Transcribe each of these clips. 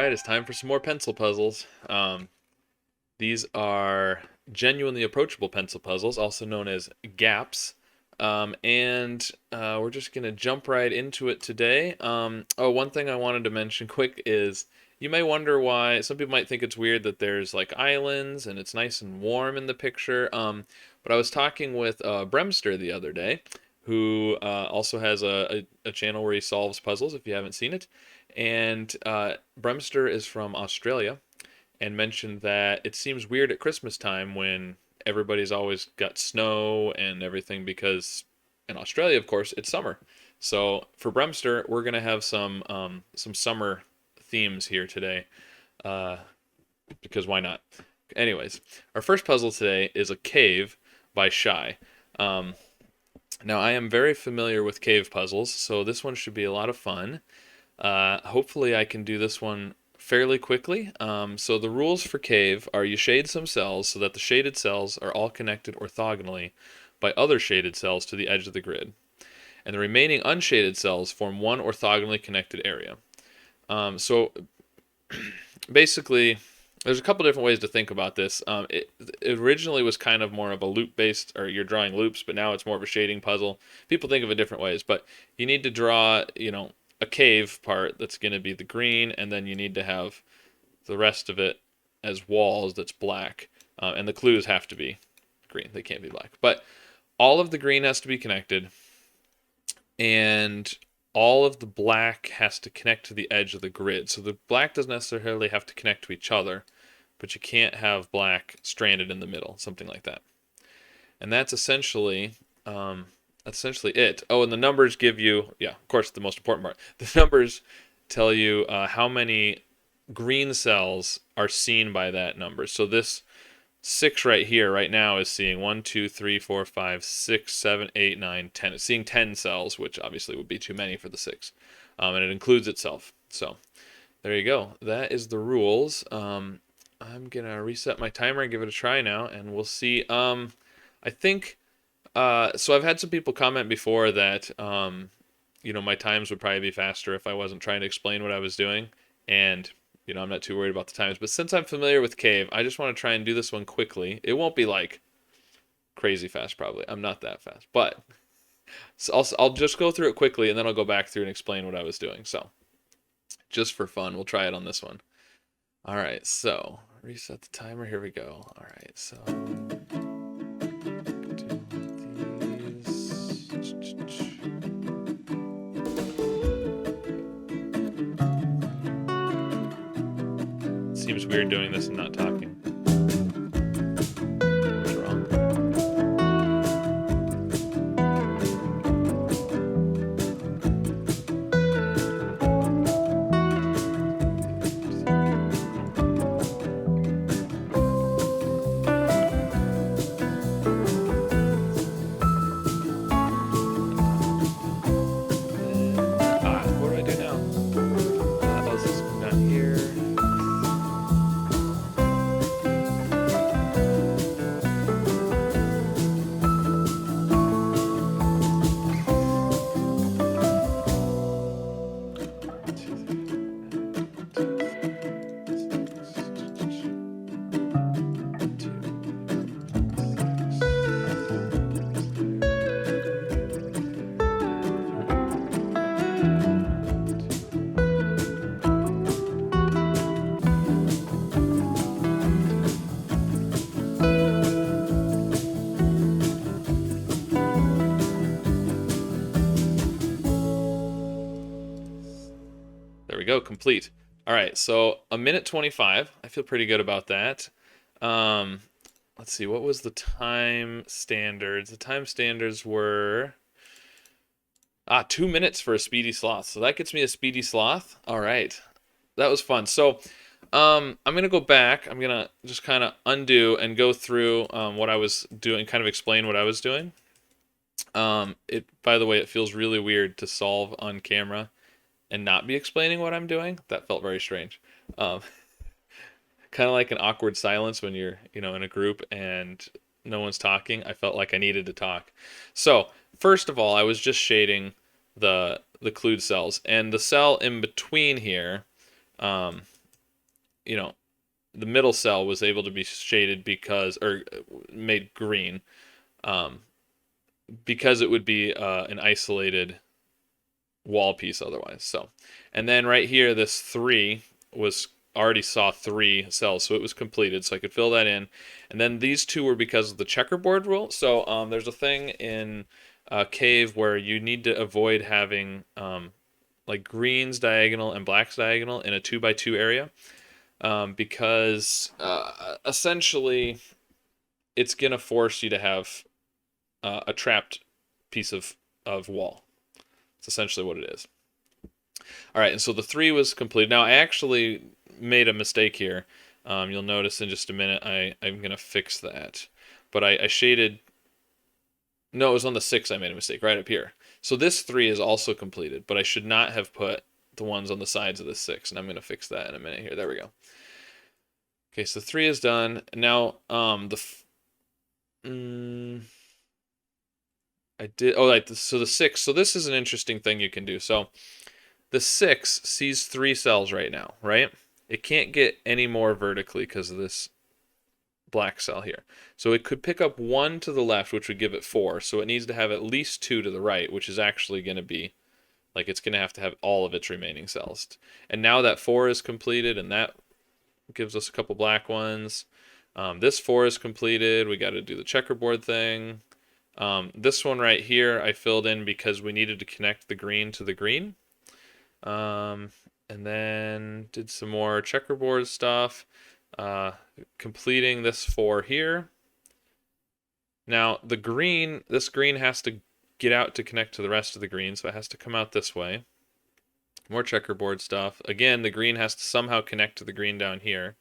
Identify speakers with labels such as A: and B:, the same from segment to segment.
A: right, it's time for some more pencil puzzles. These are genuinely approachable pencil puzzles, also known as GAPPs. We're just going to jump right into it today. One thing I wanted to mention quick is you may wonder why some people might think it's weird that there's like islands and it's nice and warm in the picture. But I was talking with Bremster the other day, who also has a channel where he solves puzzles if you haven't seen it. And Bremster is from Australia and mentioned that it seems weird at Christmas time when everybody's always got snow and everything because in Australia, of course, it's summer. So for Bremster, we're gonna have some summer themes here today, uh, because why not? Anyways, our first puzzle today is a cave by Shy. Um, Now I am very familiar with cave puzzles, so this one should be a lot of fun. Hopefully I can do this one fairly quickly. So the rules for cave are you shade some cells so that the shaded cells are all connected orthogonally by other shaded cells to the edge of the grid. And the remaining unshaded cells form one orthogonally connected area. So basically, there's a couple different ways to think about this. It originally was kind of more of a loop-based, or you're drawing loops, but now it's more of a shading puzzle. People think of it different ways, but you need to draw, a cave part that's going to be the green, and then you need to have the rest of it as walls that's black. And the clues have to be green. They can't be black. But all of the green has to be connected, and all of the black has to connect to the edge of the grid. So the black doesn't necessarily have to connect to each other, but you can't have black stranded in the middle, something like that. And that's essentially it. Oh, and the numbers give you, yeah, of course, the most important part. The numbers tell you how many green cells are seen by that number. So this 6 right here, right now, is seeing 1, 2, 3, 4, 5, 6, 7, 8, 9, 10. It's seeing 10 cells, which obviously would be too many for the 6. And it includes itself. So there you go. That is the rules. I'm going to reset my timer and give it a try now, and we'll see. I think, so I've had some people comment before that, my times would probably be faster if I wasn't trying to explain what I was doing. And I'm not too worried about the times, but since I'm familiar with Cave, I just want to try and do this one quickly. It won't be like crazy fast, probably. I'm not that fast, but so I'll just go through it quickly and then I'll go back through and explain what I was doing. So just for fun, we'll try it on this one. All right, so reset the timer. Here we go. All right, so seems weird doing this and not talking. What's wrong? What do I do now? Oh, this is not here. There we go, complete. All right, so a minute 25. I feel pretty good about that. Um, let's see, what was the time standards? The time standards were 2 minutes for a speedy sloth. So that gets me a speedy sloth. All right, that was fun. So I'm gonna go back. I'm gonna just kind of undo and go through what I was doing, kind of explain what I was doing. By the way, it feels really weird to solve on camera and not be explaining what I'm doing. That felt very strange. Um, Kind of like an awkward silence when you're, in a group and no one's talking. I felt like I needed to talk. So first of all, I was just shading the clued cells, and the cell in between here, you know, the middle cell was able to be shaded because, or made green, um, because it would be an isolated wall piece otherwise. So, and then right here, this 3 was already saw 3 cells, so it was completed, so I could fill that in. And then these 2 were because of the checkerboard rule. So there's a thing in Cave where you need to avoid having like greens diagonal and blacks diagonal in a 2x2 area, because essentially it's gonna force you to have a trapped piece of wall. It's essentially what it is. All right, and so the 3 was completed. Now I actually made a mistake here. You'll notice in just a minute I'm gonna fix that. But I shaded. No, it was on the 6 I made a mistake, right up here. So this 3 is also completed, but I should not have put the ones on the sides of the 6, and I'm gonna fix that in a minute here. There we go. Okay, so 3 is done. Now I did. Oh, like so the 6. So this is an interesting thing you can do. So the 6 sees 3 cells right now, right? It can't get any more vertically because of this black cell here. So it could pick up 1 to the left, which would give it 4. So it needs to have at least 2 to the right, which is actually going to be, like, it's going to have all of its remaining cells. And now that 4 is completed, and that gives us a couple black ones. This 4 is completed. We got to do the checkerboard thing. This one right here I filled in because we needed to connect the green to the green. And then did some more checkerboard stuff, completing this 4 here. Now the green, this green has to get out to connect to the rest of the green, so it has to come out this way. More checkerboard stuff. Again, the green has to somehow connect to the green down here.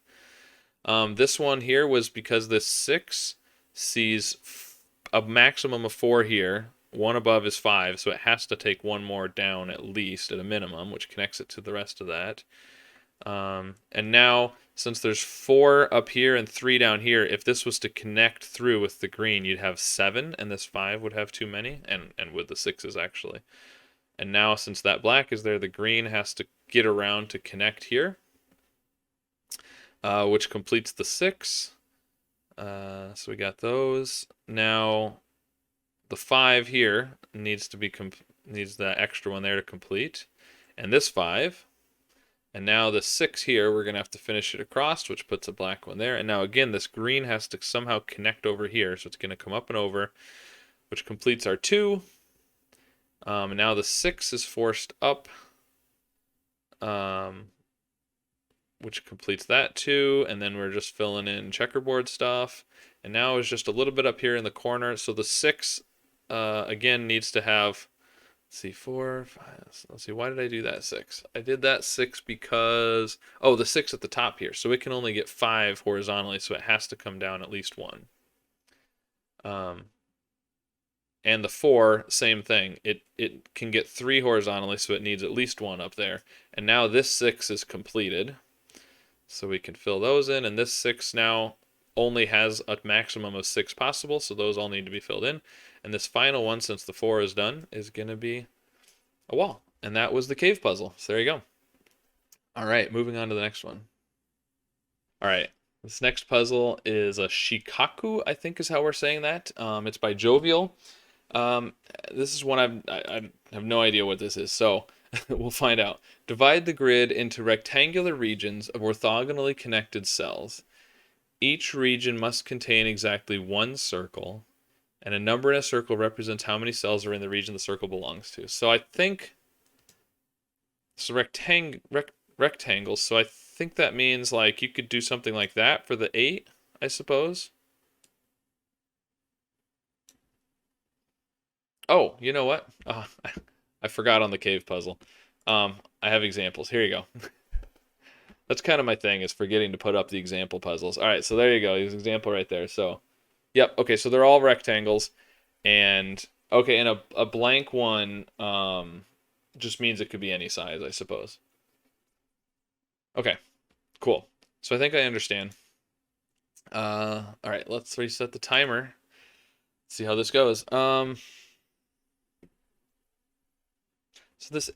A: This one here was because this 6 sees a maximum of 4 here. 1 above is 5, so it has to take 1 more down at least at a minimum, which connects it to the rest of that. And now, since there's 4 up here and 3 down here, if this was to connect through with the green, you'd have 7, and this 5 would have too many, and with the 6s actually. And now, since that black is there, the green has to get around to connect here, which completes the 6. So we got those. Now the 5 here needs to be needs that extra one there to complete, and this 5. And now the 6 here, we're gonna have to finish it across, which puts a black one there. And now again, this green has to somehow connect over here, so it's gonna come up and over, which completes our 2. And now the 6 is forced up, which completes that 2. And then we're just filling in checkerboard stuff. And now it's just a little bit up here in the corner. So the 6 again needs to have, let's see, 4, 5. Let's see, why did I do that 6? I did that 6 because, oh, the 6 at the top here. So it can only get 5 horizontally, so it has to come down at least 1. And the 4, same thing. It can get 3 horizontally, so it needs at least 1 up there. And now this 6 is completed, so we can fill those in. And this 6 now only has a maximum of 6 possible, so those all need to be filled in. And this final one, since the 4 is done, is going to be a wall. And that was the cave puzzle. So there you go. All right, moving on to the next one. All right, this next puzzle is a Shikaku, I think is how we're saying that. It's by Jovial. This is one I have no idea what this is, so we'll find out. Divide the grid into rectangular regions of orthogonally connected cells. Each region must contain exactly 1 circle, and a number in a circle represents how many cells are in the region the circle belongs to. So I think it's a rectangle, so I think that means like you could do something like that for the 8, I suppose. Oh, you know what? Oh, I forgot on the cave puzzle. I have examples. Here you go. That's kind of my thing, is forgetting to put up the example puzzles. All right, so there you go. There's an example right there. So, yep. Okay, so they're all rectangles, and okay, and a blank one just means it could be any size, I suppose. Okay, cool. So I think I understand. All right, let's reset the timer. See how this goes. So this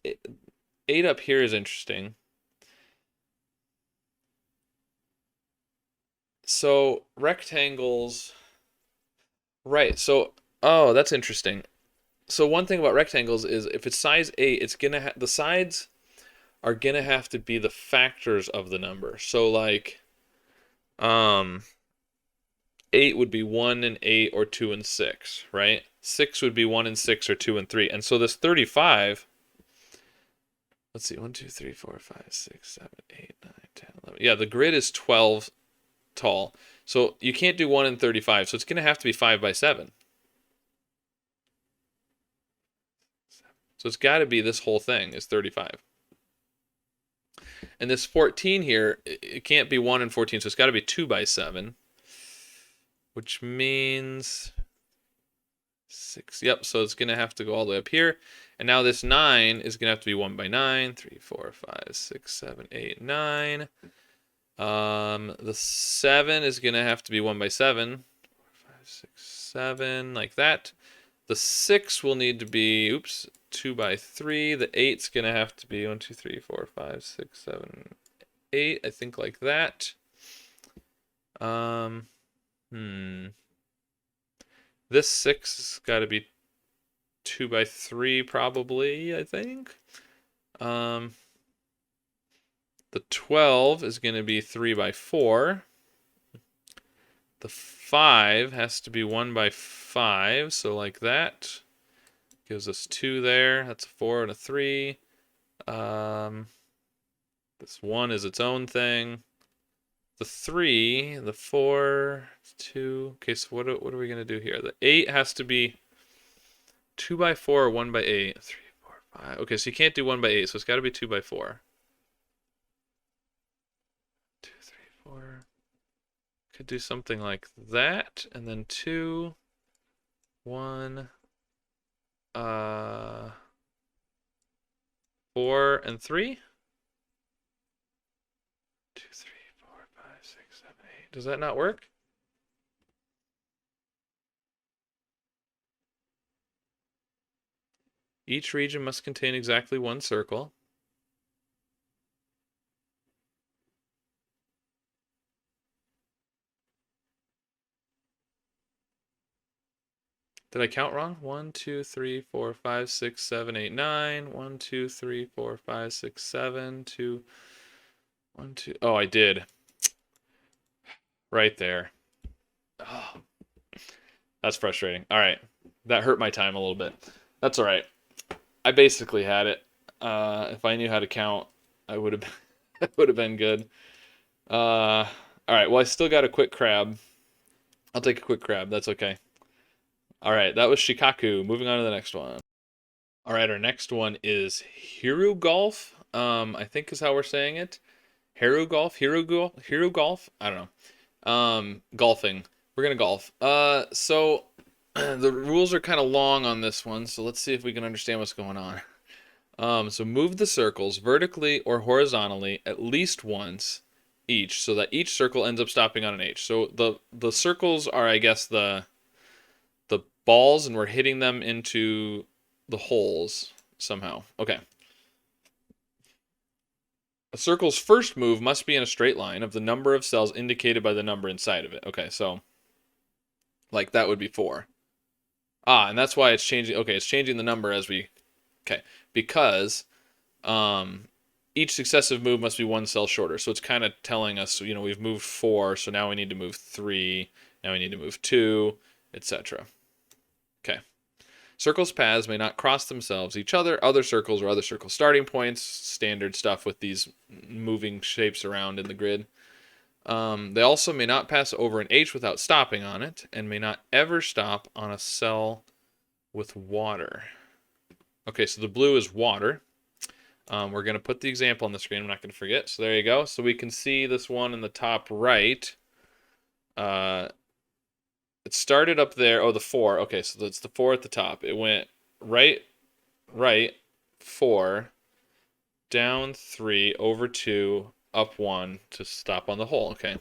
A: 8 up here is interesting. So rectangles, right? So, oh, that's interesting. So one thing about rectangles is if it's size 8, it's gonna the sides are gonna have to be the factors of the number. So like, um, 8 would be 1 and 8 or 2 and 6, right? 6 would be 1 and 6 or 2 and 3. And so this 35, let's see, 1, 2, 3, 4, 5, 6, 7, 8, 9, 10, 11. Yeah, the grid is 12 tall. So you can't do 1 and 35. So it's going to have to be 5 by 7. So it's got to be this whole thing is 35. And this 14 here, it can't be 1 and 14. So it's got to be 2 by 7, which means 6. Yep, so it's going to have to go all the way up here. And now this 9 is going to have to be 1 by 9. 3, 4, 5, 6, 7, 8, 9. The 7 is going to have to be 1 by 7. 4, 5, 6, 7, like that. The 6 will need to be, oops, 2 by 3. The 8's going to have to be 1, 2, 3, 4, 5, 6, 7, 8. I think like that. This 6 has got to be 2 by 3 probably, I think. The 12 is going to be 3 by 4. The 5 has to be 1 by 5, so like that. Gives us 2 there. That's a 4 and a 3. This 1 is its own thing. The 3, the 4, 2. Okay, so what are we going to do here? The 8 has to be 2 by 4 or 1 by 8. 3, 4, 5. Okay, so you can't do 1 by 8, so it's got to be 2 by 4. 2, 3, 4. Could do something like that, and then 2, 1, 4, and 3. 2, 3, 4, 5, 6, 7, 8. Does that not work? Each region must contain exactly one circle. Did I count wrong? 1, 2, 3, 4, 5, 6, 7, 8, 9. 1, 2, 3, 4, 5, 6, 7. 2, 1, 2. Oh, I did. Right there. Oh, that's frustrating. All right. That hurt my time a little bit. That's all right. I basically had it. If I knew how to count, I would have I would have been good. All right. Well, I still got a quick crab. I'll take a quick crab. That's okay. All right. That was Shikaku. Moving on to the next one. All right. Our next one is Herugolf. I think is how we're saying it. Herugolf. I don't know. Golfing. We're gonna golf. So the rules are kind of long on this one, so let's see if we can understand what's going on. So move the circles vertically or horizontally at least once each, so that each circle ends up stopping on an H. So the circles are, I guess, the balls, and we're hitting them into the holes somehow. Okay. A circle's first move must be in a straight line of the number of cells indicated by the number inside of it. Okay, so like that would be 4. And that's why it's changing. Okay, it's changing the number as we. Okay, because each successive move must be one cell shorter. So it's kind of telling us, we've moved 4, so now we need to move 3. Now we need to move 2, etc. Okay. Circles' paths may not cross themselves, each other circles, or other circle starting points. Standard stuff with these moving shapes around in the grid. They also may not pass over an H without stopping on it, and may not ever stop on a cell with water. Okay, so the blue is water. We're going to put the example on the screen. I'm not going to forget. So there you go. So we can see this one in the top right. It started up there. Oh, the 4. Okay, so that's the 4 at the top. It went right, 4, down 3, over 2, up 1 to stop on the hole. Okay.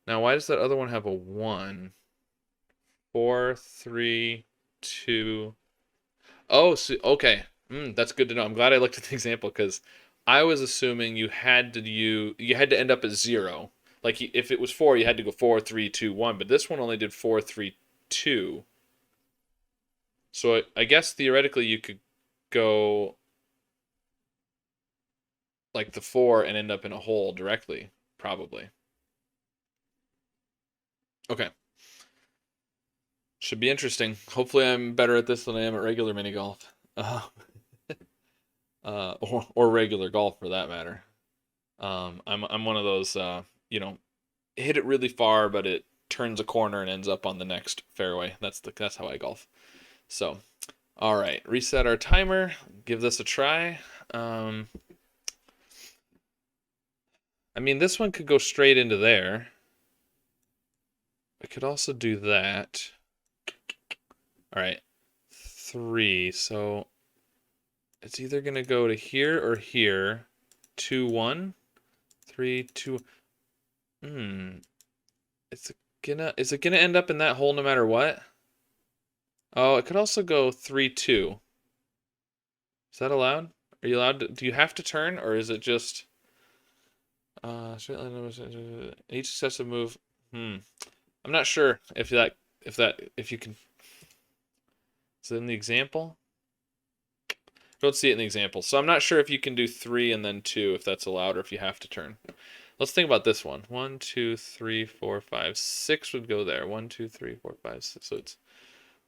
A: Now, why does that other one have a 1? 4, 3, 2. Oh, so, okay. That's good to know. I'm glad I looked at the example because I was assuming you had to end up at 0 Like if it was 4, you had to go 4, 3, 2, 1. But this one only did 4, 3, 2. So I guess theoretically you could go like the 4 and end up in a hole directly, probably. Okay. Should be interesting. Hopefully I'm better at this than I am at regular mini golf. Or regular golf for that matter. I'm one of those hit it really far, but it turns a corner and ends up on the next fairway. That's how I golf. So, all right, reset our timer. Give this a try. I mean, this one could go straight into there. I could also do that. All right, 3. So it's either gonna go to here or here. 2, 1, 3, 2. Is it gonna end up in that hole no matter what? Oh, it could also go 3, 2. Is that allowed? Are you allowed to, do you have to turn, or is it just each successive move? I'm not sure if you can. Is it in the example? Don't see it in the example. So I'm not sure if you can do 3 and then 2 if that's allowed, or if you have to turn. Let's think about this one. 1, 2, 3, 4, 5, 6 would go there. 1, 2, 3, 4, 5, 6. So it's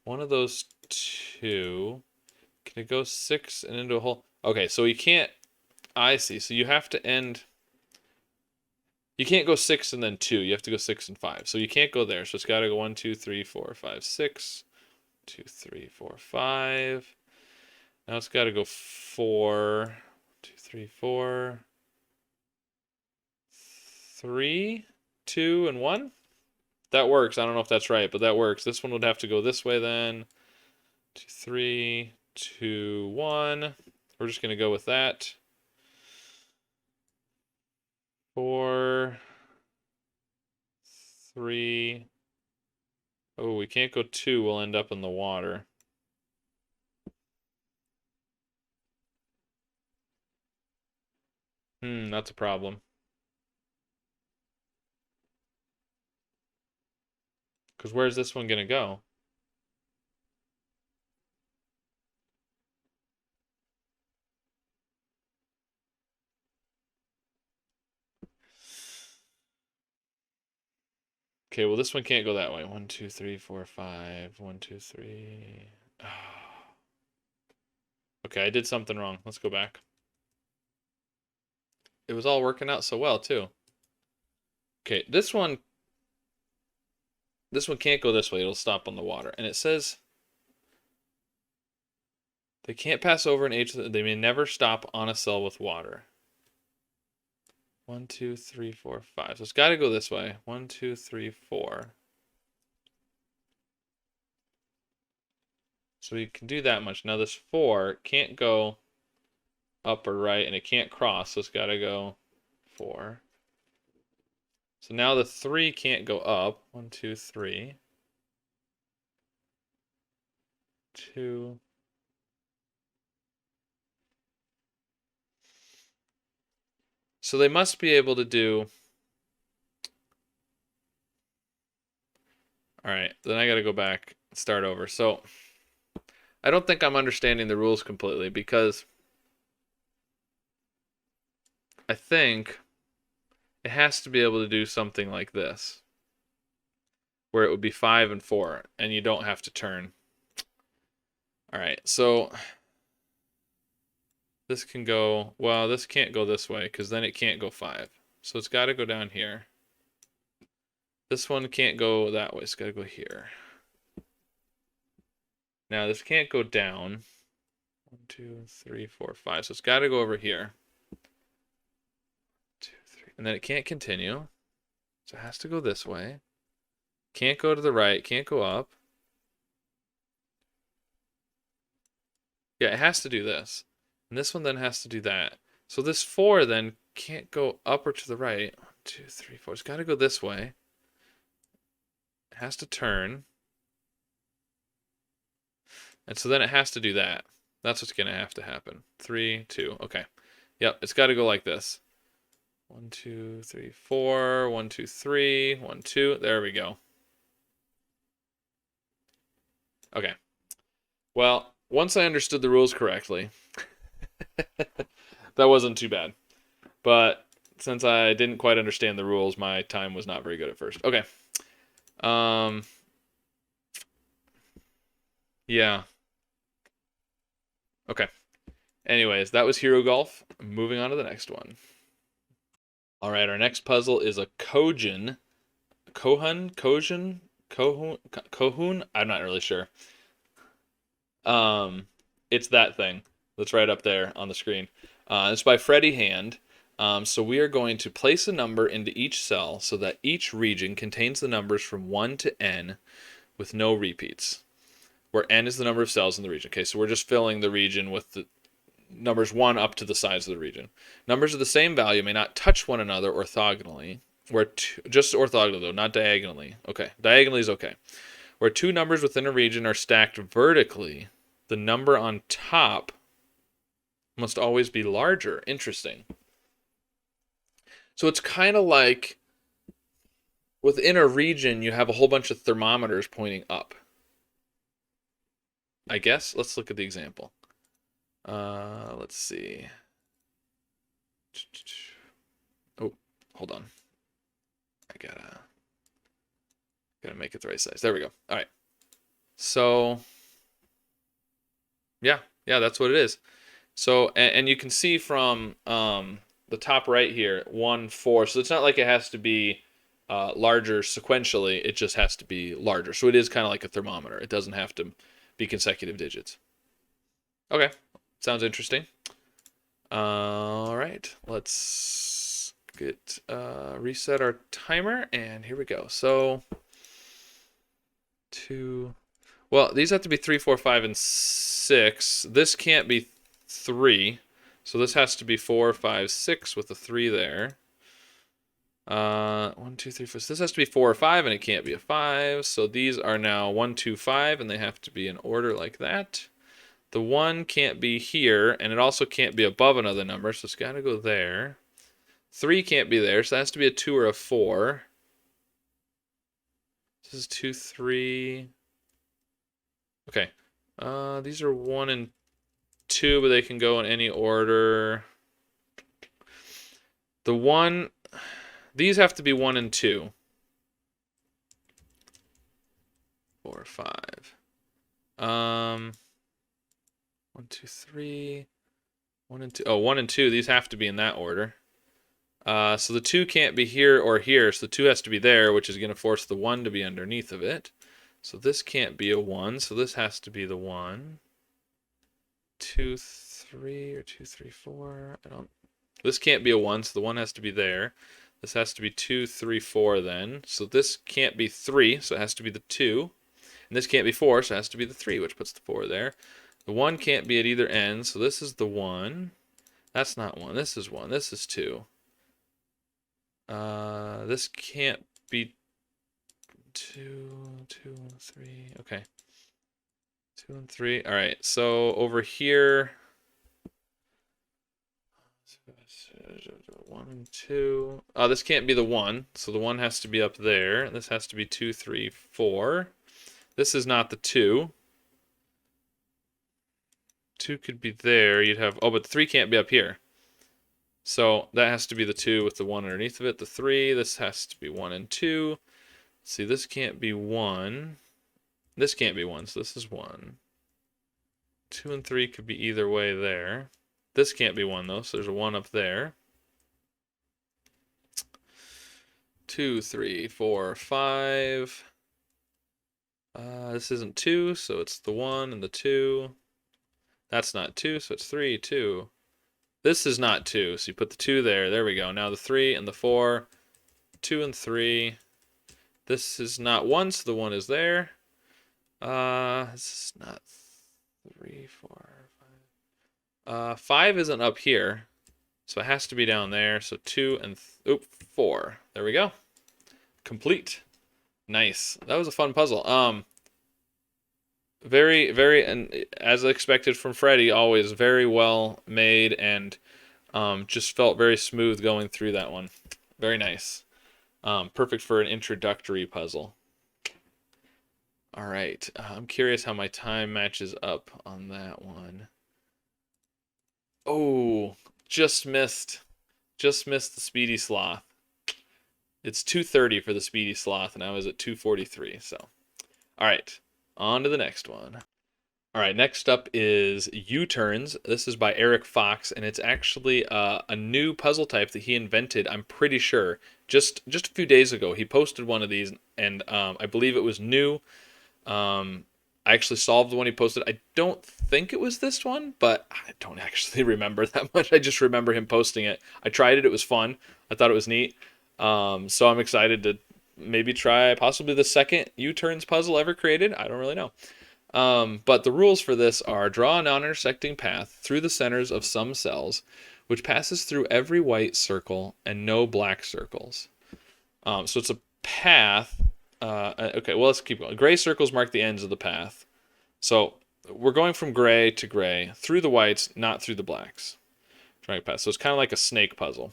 A: one of those 2. Can it go 6 and into a hole? Okay, so you can't. I see. So you have to end. You can't go 6 and then 2. You have to go 6 and 5. So you can't go there. So it's got to go 1, 2, 3, 4, 5, 6. 2, 3, 4, 5. Now it's got to go 4. 2, 3, 4. 3, 2, and 1. That works. I don't know if that's right, but that works. This one would have to go this way then. 2, 3, 2, 1. We're just going to go with that. 4, 3. Oh, we can't go 2. We'll end up in the water. That's a problem. Because where's this one going to go? Okay, well, this one can't go that way. 1, 2, 3, 4, 5. 1, 2, 3. Okay, I did something wrong. Let's go back. It was all working out so well, too. Okay, this one can't go this way. It'll stop on the water. And it says they can't pass over an H. They may never stop on a cell with water. 1, 2, 3, 4, 5. So it's got to go this way. 1, 2, 3, 4. So you can do that much. Now this 4 can't go up or right, and it can't cross, so it's got to go 4. So now the 3 can't go up. 1, 2, 3. 2. So they must be able to do. All right, then I got to go back and start over. So I don't think I'm understanding the rules completely, because I think it has to be able to do something like this, where it would be 5 and 4, and you don't have to turn. All right, so this can go, well, this can't go this way, because then it can't go 5. So it's got to go down here. This one can't go that way. It's got to go here. Now this can't go down. 1, 2, 3, 4, 5. So it's got to go over here. 2, 3. And then it can't continue. So it has to go this way. Can't go to the right. Can't go up. Yeah, it has to do this. And this one then has to do that. So this 4 then can't go up or to the right. 1, 2, 3, 4. It's got to go this way. It has to turn. And so then it has to do that. That's what's going to have to happen. 3, 2. Okay. Yep, it's got to go like this. 1, 2, 3, 4. 1, 2, 3. 1, 2. There we go. Okay. Well, once I understood the rules correctly, that wasn't too bad. But since I didn't quite understand the rules, my time was not very good at first. Okay. Yeah. Okay. Anyways, that was Herugolf. Moving on to the next one. All right, our next puzzle is a Cojun. Cojun? Cojun? I'm not really sure. It's that thing that's right up there on the screen. It's by Freddie Hand. So we are going to place a number into each cell so that each region contains the numbers from 1 to n with no repeats, where n is the number of cells in the region. Okay, so we're just filling the region with the numbers 1 up to the size of the region. Numbers of the same value may not touch one another orthogonally. Just orthogonally, though, not diagonally. Okay, diagonally is okay. Where two numbers within a region are stacked vertically, the number on top must always be larger. Interesting. So it's kind of like within a region, you have a whole bunch of thermometers pointing up. I guess. Let's look at the example. Let's see. Oh, hold on. I gotta make it the right size. There we go. All right. So yeah, that's what it is. So and you can see from the top right here, 1, 4. So it's not like it has to be larger sequentially. It just has to be larger. So it is kind of like a thermometer. It doesn't have to be consecutive digits. Okay, sounds interesting. All right, let's get reset our timer, and here we go. So well, these have to be 3, 4, 5, and 6. This can't be 3, so this has to be 4, 5, 6 with a 3 there. 1, 2, 3, 4. So this has to be 4 or 5, and it can't be a 5. So these are now 1, 2, 5, and they have to be in order like that. The 1 can't be here, and it also can't be above another number, so it's got to go there. 3 can't be there, so that has to be a 2 or a 4. This is 2, 3. Okay. These are 1 and 2, but they can go in any order. These have to be 1 and 2. 4, 5. 1, 2, 3. 1 and 2. Oh, 1 and 2. These have to be in that order. So the 2 can't be here or here, so the 2 has to be there, which is going to force the 1 to be underneath of it. So this can't be a 1, so this has to be the 1. 2, 3, or 2, 3, 4. This can't be a 1, so the 1 has to be there. This has to be 2, 3, 4 then. So this can't be 3, so it has to be the 2. And this can't be 4, so it has to be the 3, which puts the 4 there. The 1 can't be at either end, so this is the 1. That's not 1. This is 1. This is 2. This can't be 2, 2, 3. Okay. 2 and 3. All right. So over here, 1 and 2. This can't be the 1, so the 1 has to be up there. This has to be 2, 3, 4. This is not the 2. 2 could be there. You'd have, but the 3 can't be up here. So that has to be the 2 with the 1 underneath of it. The 3, this has to be 1 and 2. See, this can't be 1. This can't be 1, so this is 1. 2 and 3 could be either way there. This can't be 1, though, so there's a 1 up there. 2, 3, 4, 5. This isn't 2, so it's the 1 and the 2. That's not 2, so it's 3, 2. This is not 2, so you put the 2 there. There we go. Now the 3 and the 4. 2 and 3. This is not 1, so the 1 is there. This is not 3, 4, 5. 5 isn't up here, so it has to be down there. So 2 and 4. There we go. Complete. Nice. That was a fun puzzle. Very, very, and as expected from Freddie, always very well made and Just felt very smooth going through that one. Very nice. Perfect for an introductory puzzle. All right. I'm curious how my time matches up on that one. Oh, just missed. Just missed the Speedy Sloth. It's 2:30 for the Speedy Sloth, and I was at 2:43. So, all right. On to the next one. All right, next up is U-turns. This is by Eric Fox, and it's actually a new puzzle type that he invented, I'm pretty sure, just a few days ago. He posted one of these, and I believe it was new. I actually solved the one he posted. I don't think it was this one, but I don't actually remember that much. I just remember him posting it. I tried it. It was fun. I thought it was neat. So I'm excited to maybe try possibly the second U-turns puzzle ever created. I don't really know. But the rules for this are: draw a non-intersecting path through the centers of some cells, which passes through every white circle and no black circles. So it's a path. Okay, well, let's keep going. Gray circles mark the ends of the path. So we're going from gray to gray, through the whites, not through the blacks. Drawing a path. So it's kind of like a snake puzzle.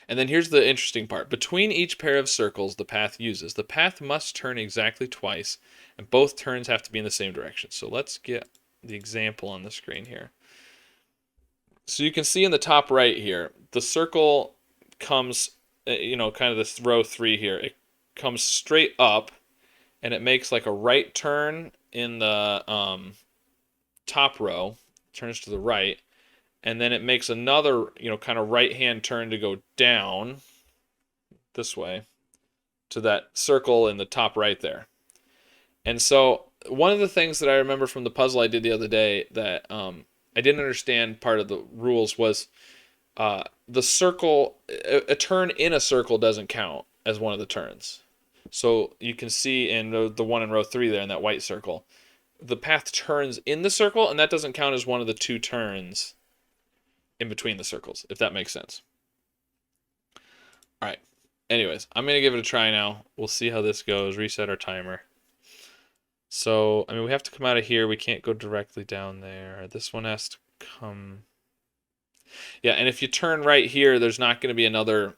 A: And then here's the interesting part. Between each pair of circles the path uses, the path must turn exactly twice, and both turns have to be in the same direction. So let's get the example on the screen here. So you can see in the top right here, the circle comes, kind of this row 3 here. It comes straight up, and it makes like a right turn in the top row, turns to the right, and then it makes another, kind of right-hand turn to go down this way to that circle in the top right there. And so one of the things that I remember from the puzzle I did the other day that I didn't understand part of the rules was the circle, a turn in a circle doesn't count as one of the turns. So you can see in the one in row 3 there in that white circle, the path turns in the circle, and that doesn't count as one of the 2 turns in between the circles, if that makes sense. All right. Anyways, I'm going to give it a try now. We'll see how this goes. Reset our timer. So, we have to come out of here. We can't go directly down there. This one has to come... Yeah, and if you turn right here, there's not going to be another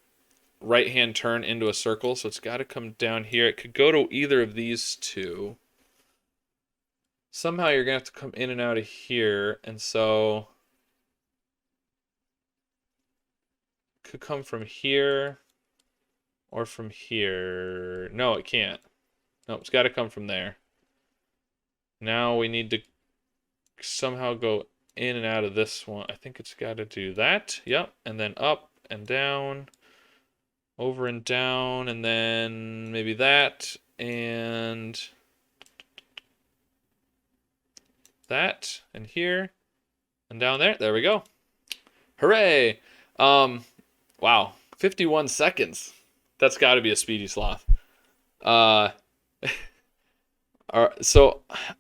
A: right-hand turn into a circle, so it's got to come down here. It could go to either of these 2. Somehow you're going to have to come in and out of here, and so... could come from here or from here. No, it can't. No, it's got to come from there. Now we need to somehow go in and out of this one. I think it's got to do that. Yep. And then up and down, over and down, and then maybe that and that and here and down there. There we go. Hooray! Wow, 51 seconds. That's got to be a Speedy Sloth. So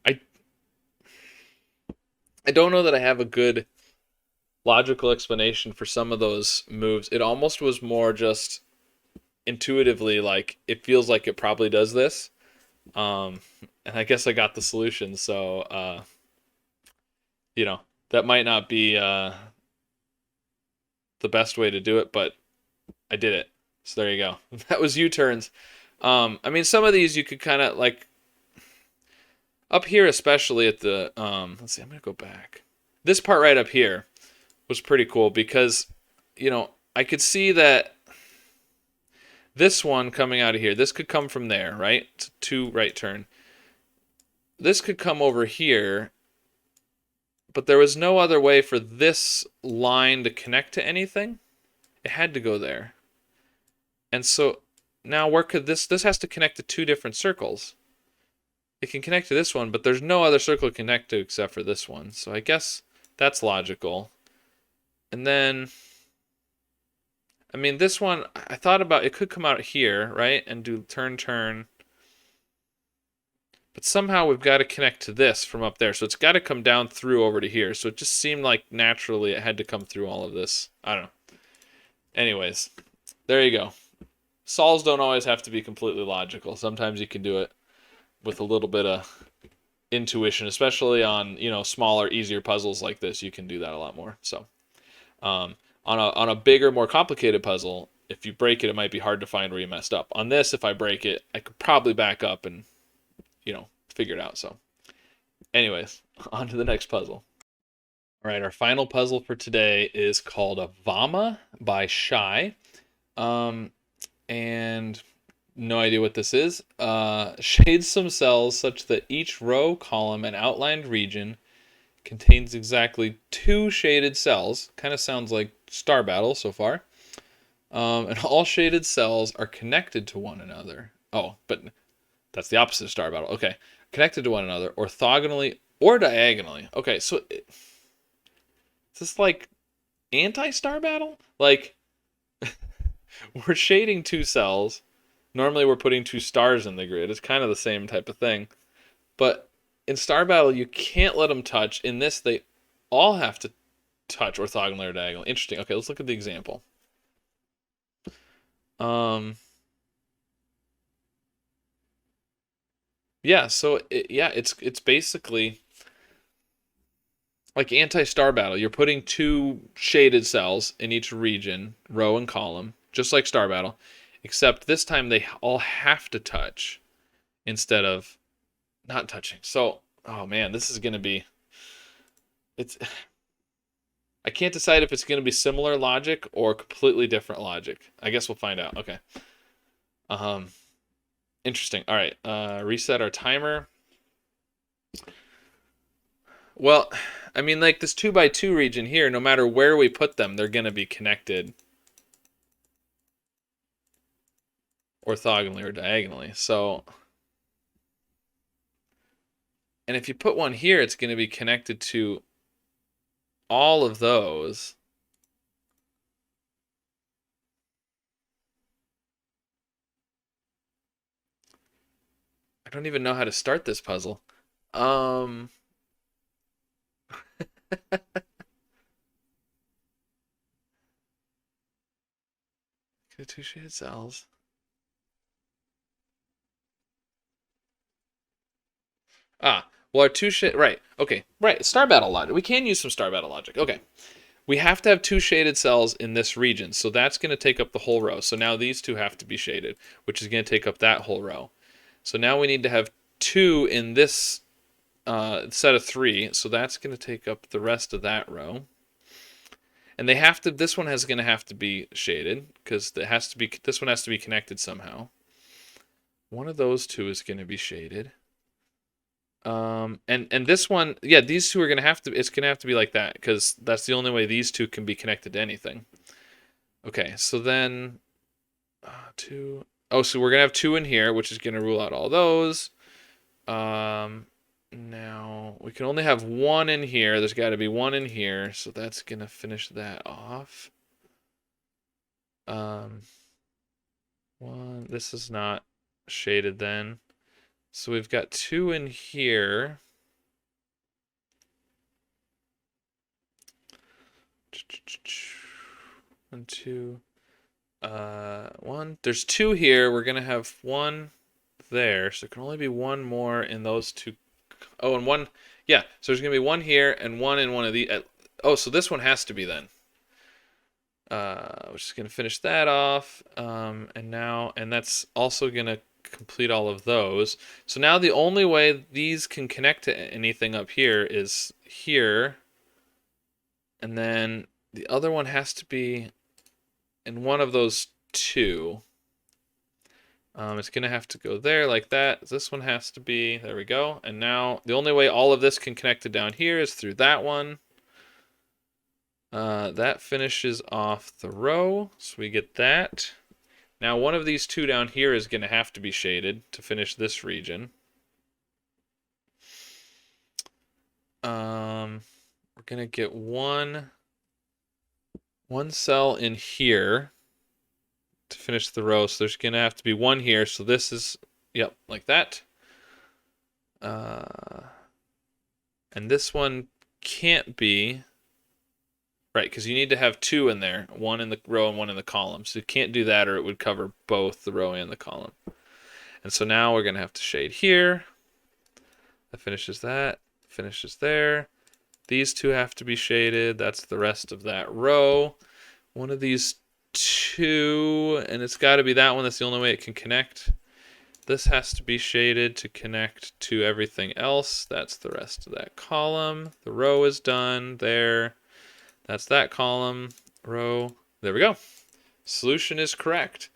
A: I don't know that I have a good logical explanation for some of those moves. It almost was more just intuitively like it feels like it probably does this. And I guess I got the solution. So that might not be the best way to do it, but I did it. So there you go. That was U-turns. Some of these you could kind of like up here, especially at the let's see, I'm gonna go back. This part right up here was pretty cool because I could see that this one coming out of here, this could come from there, right? It's a 2 right turn. This could come over here, but there was no other way for this line to connect to anything. It had to go there. And so now where could this has to connect to 2 different circles. It can connect to this one, but there's no other circle to connect to except for this one. So I guess that's logical. And then, this one, I thought about, it could come out here, right? And do turn, turn. But somehow we've got to connect to this from up there. So it's got to come down through over to here. So it just seemed like naturally it had to come through all of this. I don't know. Anyways, there you go. Solves don't always have to be completely logical. Sometimes you can do it with a little bit of intuition, especially on, smaller, easier puzzles like this. You can do that a lot more. So, On a bigger, more complicated puzzle, if you break it, it might be hard to find where you messed up. On this, if I break it, I could probably back up and, figure it out. So, anyways, on to the next puzzle. All right, our final puzzle for today is called a VAMA by Shy. And no idea what this is. Shade some cells such that each row, column, and outlined region contains exactly 2 shaded cells. Kind of sounds like Star Battle so far. And all shaded cells are connected to one another. Oh, but that's the opposite of Star Battle. Okay. Connected to one another orthogonally or diagonally. Okay, so is this like anti-Star Battle? Like, we're shading 2 cells. Normally we're putting 2 stars in the grid. It's kind of the same type of thing. But in Star Battle, you can't let them touch. In this, they all have to touch orthogonally or diagonally. Interesting. Okay, let's look at the example. Yeah, so it's basically like anti-Star Battle. You're putting 2 shaded cells in each region, row and column, just like Star Battle, except this time they all have to touch instead of not touching. So, oh man, this is going to be I can't decide if it's going to be similar logic or completely different logic. I guess we'll find out. Okay. Interesting. All right. Reset our timer. Well, I mean, like this 2x2 region here, no matter where we put them, they're going to be connected orthogonally or diagonally. So, and if you put one here, it's going to be connected to all of those. I don't even know how to start this puzzle. 2 shaded cells. Well, our 2 shade, right? Okay, right. Star Battle logic. We can use some Star Battle logic. Okay, we have to have 2 shaded cells in this region, so that's going to take up the whole row. So now these 2 have to be shaded, which is going to take up that whole row. So now we need to have 2 in this set of 3, so that's going to take up the rest of that row. And they have to. This one is going to have to be shaded because it has to be. This one has to be connected somehow. One of those 2 is going to be shaded. And this one, yeah, these 2 are going to have to. It's going to have to be like that because that's the only way these 2 can be connected to anything. Okay, so then 2. Oh, so we're going to have 2 in here, which is going to rule out all those. Now we can only have 1 in here. There's got to be 1 in here, so that's going to finish that off. 1. This is not shaded then. So we've got 2 in here. And 2. 1. There's 2 here. We're gonna have 1 there, so there can only be 1 more in those 2. Oh, and 1. Yeah, so there's gonna be 1 here and 1 in one of the. Oh, so this one has to be then. Which is gonna finish that off. And that's also gonna complete all of those. So now the only way these can connect to anything up here is here. And then the other one has to be in one of those 2. It's going to have to go there like that. This one has to be, there we go. And now the only way all of this can connect to down here is through that one. That finishes off the row. So we get that. Now one of these 2 down here is going to have to be shaded to finish this region. We're going to get one cell in here to finish the row. So there's going to have to be 1 here. So this is, yep, like that. And this one can't be, right, because you need to have 2 in there, 1 in the row and 1 in the column. So you can't do that or it would cover both the row and the column. And so now we're going to have to shade here. That finishes that, finishes there. These two have to be shaded. That's the rest of that row. One of these two, and it's got to be that one. That's the only way it can connect. This has to be shaded to connect to everything else. That's the rest of that column. The row is done there. That's that column, row. There we go. Solution is correct.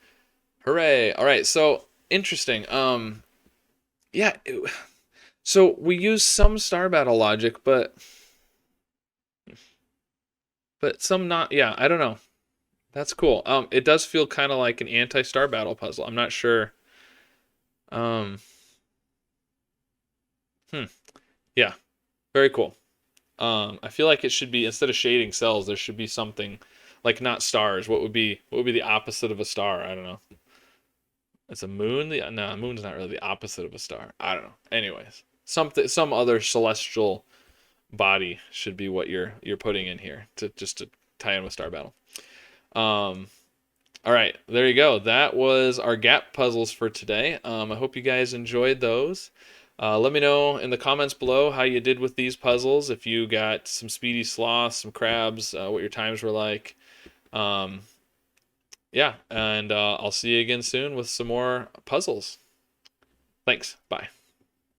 A: Hooray. All right, so interesting. Yeah, so we use some star battle logic, but some not. Yeah, I don't know. That's cool. It does feel kind of like an anti-star battle puzzle. I'm not sure. Um, yeah, very cool. I feel like it should be, instead of shading cells, there should be something like not stars. What would be the opposite of a star? I don't know. It's a moon. No, a moon's not really the opposite of a star. I don't know. Anyways, some other celestial body should be what you're putting in here to just to tie in with star battle. All right, there you go. That was our GAPP puzzles for today. I hope you guys enjoyed those. Let me know in the comments below how you did with these puzzles. If you got some speedy sloths, some crabs, what your times were like. Yeah, and I'll see you again soon with some more puzzles. Thanks. Bye.